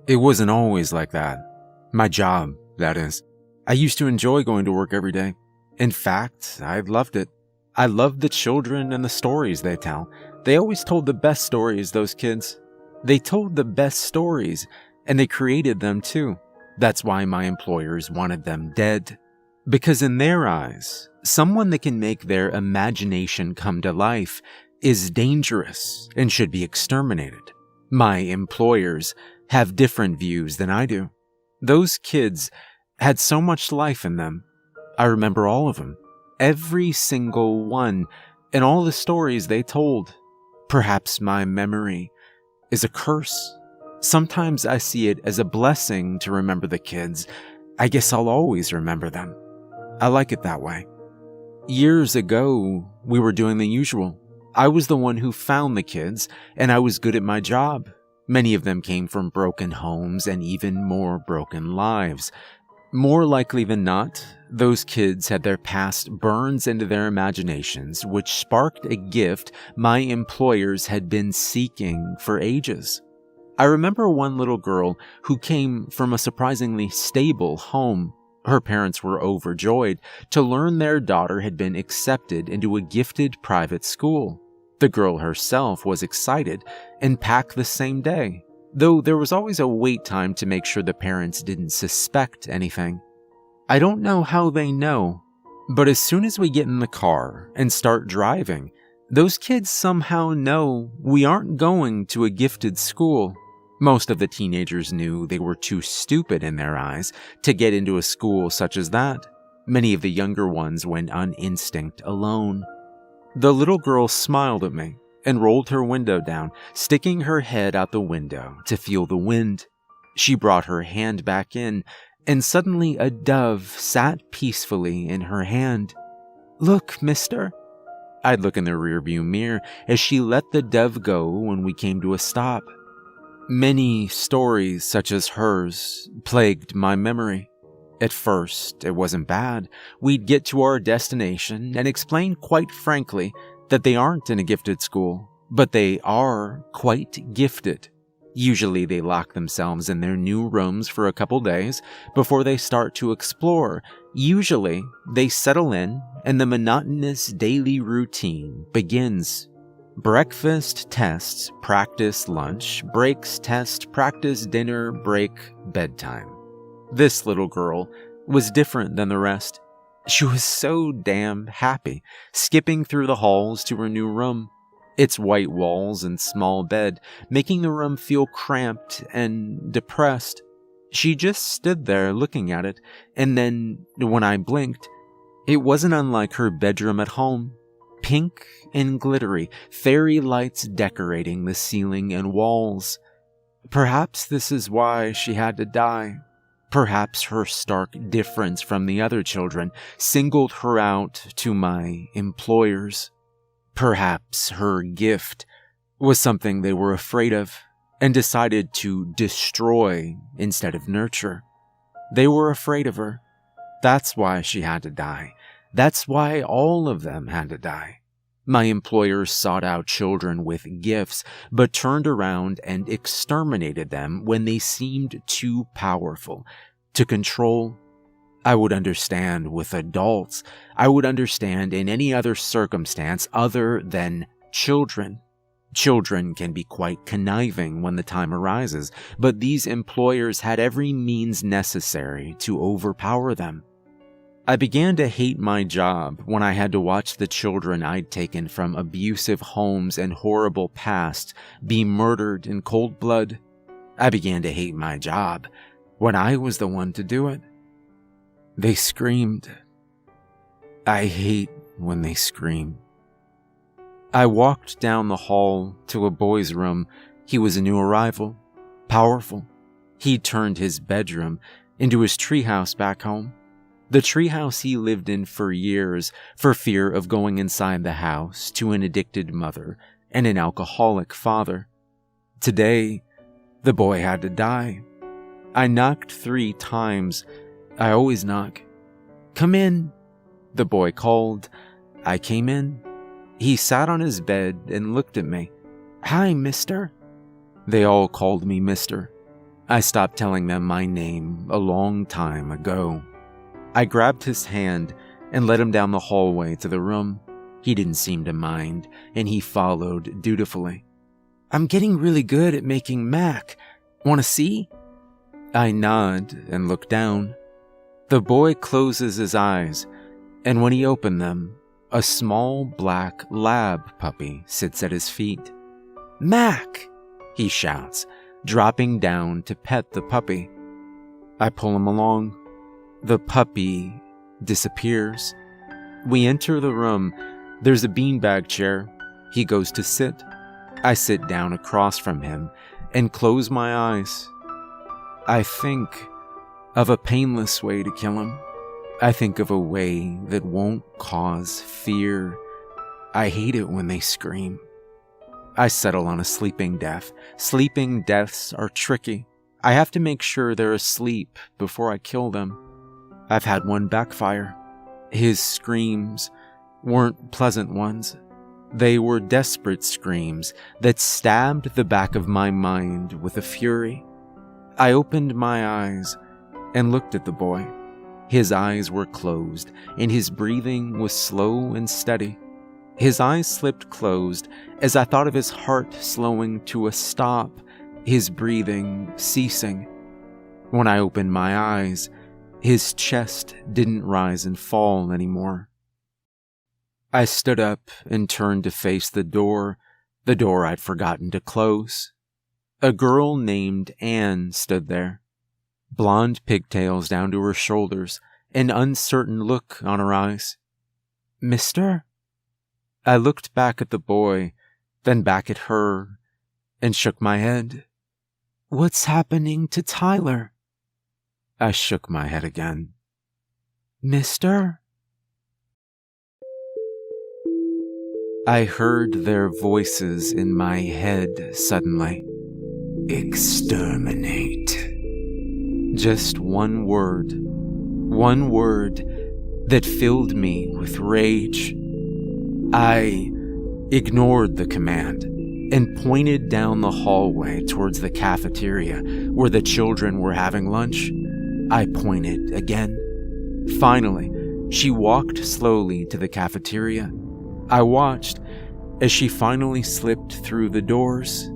It wasn't always like that. My job, that is. I used to enjoy going to work every day. In fact, I loved it. I loved the children and the stories they tell. They always told the best stories, those kids. They told the best stories, and they created them too. That's why my employers wanted them dead. Because in their eyes, someone that can make their imagination come to life is dangerous and should be exterminated. My employers have different views than I do. Those kids had so much life in them. I remember all of them, every single one, and all the stories they told. Perhaps my memory is a curse. Sometimes I see it as a blessing to remember the kids. I guess I'll always remember them. I like it that way. Years ago, we were doing the usual. I was the one who found the kids, and I was good at my job. Many of them came from broken homes and even more broken lives. More likely than not, those kids had their past burned into their imaginations, which sparked a gift my employers had been seeking for ages. I remember one little girl who came from a surprisingly stable home. Her parents were overjoyed to learn their daughter had been accepted into a gifted private school. The girl herself was excited and packed the same day, though there was always a wait time to make sure the parents didn't suspect anything. I don't know how they know, but as soon as we get in the car and start driving, those kids somehow know we aren't going to a gifted school. Most of the teenagers knew they were too stupid in their eyes to get into a school such as that. Many of the younger ones went on instinct alone. The little girl smiled at me and rolled her window down, sticking her head out the window to feel the wind. She brought her hand back in, and suddenly a dove sat peacefully in her hand. "Look, mister." I'd look in the rearview mirror as she let the dove go when we came to a stop. Many stories such as hers plagued my memory. At first, it wasn't bad. We'd get to our destination and explain quite frankly that they aren't in a gifted school, but they are quite gifted. Usually they lock themselves in their new rooms for a couple days before they start to explore. Usually they settle in and the monotonous daily routine begins. Breakfast, test, practice, lunch, breaks, test, practice, dinner, break, bedtime. This little girl was different than the rest. She was so damn happy, skipping through the halls to her new room. Its white walls and small bed, making the room feel cramped and depressed. She just stood there looking at it, and then, when I blinked, it wasn't unlike her bedroom at home. Pink and glittery, fairy lights decorating the ceiling and walls. Perhaps this is why she had to die. Perhaps her stark difference from the other children singled her out to my employers. Perhaps her gift was something they were afraid of and decided to destroy instead of nurture. They were afraid of her. That's why she had to die. That's why all of them had to die. My employers sought out children with gifts, but turned around and exterminated them when they seemed too powerful to control. I would understand with adults. I would understand in any other circumstance other than children. Children can be quite conniving when the time arises, but these employers had every means necessary to overpower them. I began to hate my job when I had to watch the children I'd taken from abusive homes and horrible pasts be murdered in cold blood. I began to hate my job when I was the one to do it. They screamed. I hate when they scream. I walked down the hall to a boy's room. He was a new arrival, powerful. He turned his bedroom into his treehouse back home. The treehouse he lived in for years for fear of going inside the house to an addicted mother and an alcoholic father. Today, the boy had to die. I knocked 3 times. I always knock. "Come in," the boy called. I came in. He sat on his bed and looked at me. "Hi, mister." They all called me mister. I stopped telling them my name a long time ago. I grabbed his hand and led him down the hallway to the room. He didn't seem to mind, and he followed dutifully. "I'm getting really good at making mac. Want to see?" I nod and look down. The boy closes his eyes, and when he opened them, a small black lab puppy sits at his feet. "Mac!" he shouts, dropping down to pet the puppy. I pull him along. The puppy disappears. We enter the room. There's a beanbag chair. He goes to sit. I sit down across from him and close my eyes. I think of a painless way to kill him. I think of a way that won't cause fear. I hate it when they scream. I settle on a sleeping death. Sleeping deaths are tricky. I have to make sure they're asleep before I kill them. I've had one backfire. His screams weren't pleasant ones. They were desperate screams that stabbed the back of my mind with a fury. I opened my eyes and looked at the boy. His eyes were closed, and his breathing was slow and steady. His eyes slipped closed as I thought of his heart slowing to a stop, his breathing ceasing. When I opened my eyes, his chest didn't rise and fall anymore. I stood up and turned to face the door I'd forgotten to close. A girl named Anne stood there. Blonde pigtails down to her shoulders, an uncertain look on her eyes. "Mister?" I looked back at the boy, then back at her, and shook my head. "What's happening to Tyler?" I shook my head again. "Mister?" I heard their voices in my head suddenly. "Exterminate." Just one word that filled me with rage. I ignored the command and pointed down the hallway towards the cafeteria where the children were having lunch. I pointed again. Finally, she walked slowly to the cafeteria. I watched as she finally slipped through the doors.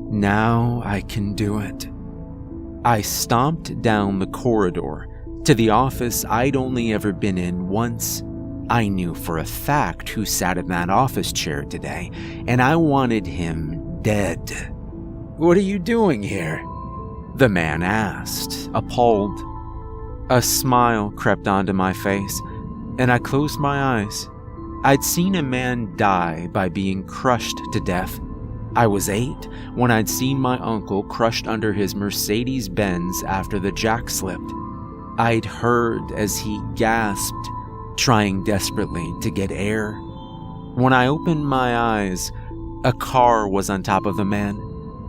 Now I can do it. I stomped down the corridor to the office I'd only ever been in once. I knew for a fact who sat in that office chair today, and I wanted him dead. "What are you doing here?" the man asked, appalled. A smile crept onto my face, and I closed my eyes. I'd seen a man die by being crushed to death. I was 8 when I'd seen my uncle crushed under his Mercedes-Benz after the jack slipped. I'd heard as he gasped, trying desperately to get air. When I opened my eyes, a car was on top of the man.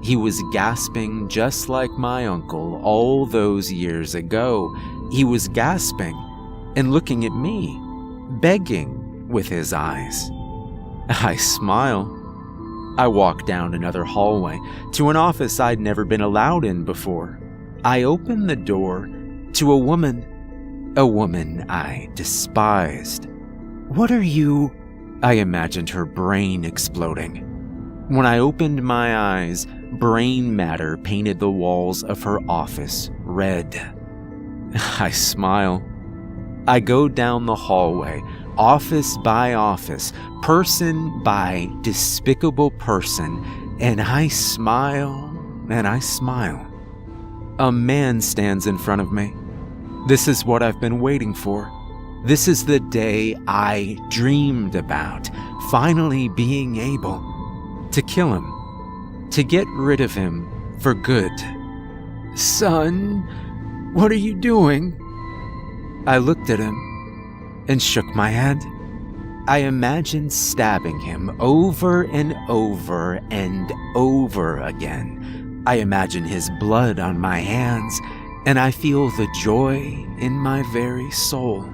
He was gasping just like my uncle all those years ago. He was gasping and looking at me, begging with his eyes. I smiled. I walked down another hallway to an office I'd never been allowed in before. I opened the door to a woman I despised. "What are you?" I imagined her brain exploding. When I opened my eyes, brain matter painted the walls of her office red. I smile. I go down the hallway, office by office, person by despicable person, and I smile and I smile. A man stands in front of me. This is what I've been waiting for. This is the day I dreamed about, finally being able to kill him, to get rid of him for good. "Son, what are you doing?" I looked at him and shook my head. I imagined stabbing him over and over and over again. I imagine his blood on my hands, and I feel the joy in my very soul.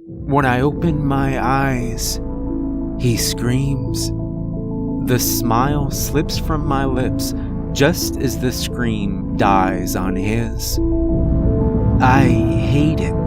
When I open my eyes, he screams. The smile slips from my lips, just as the scream dies on his. I hate it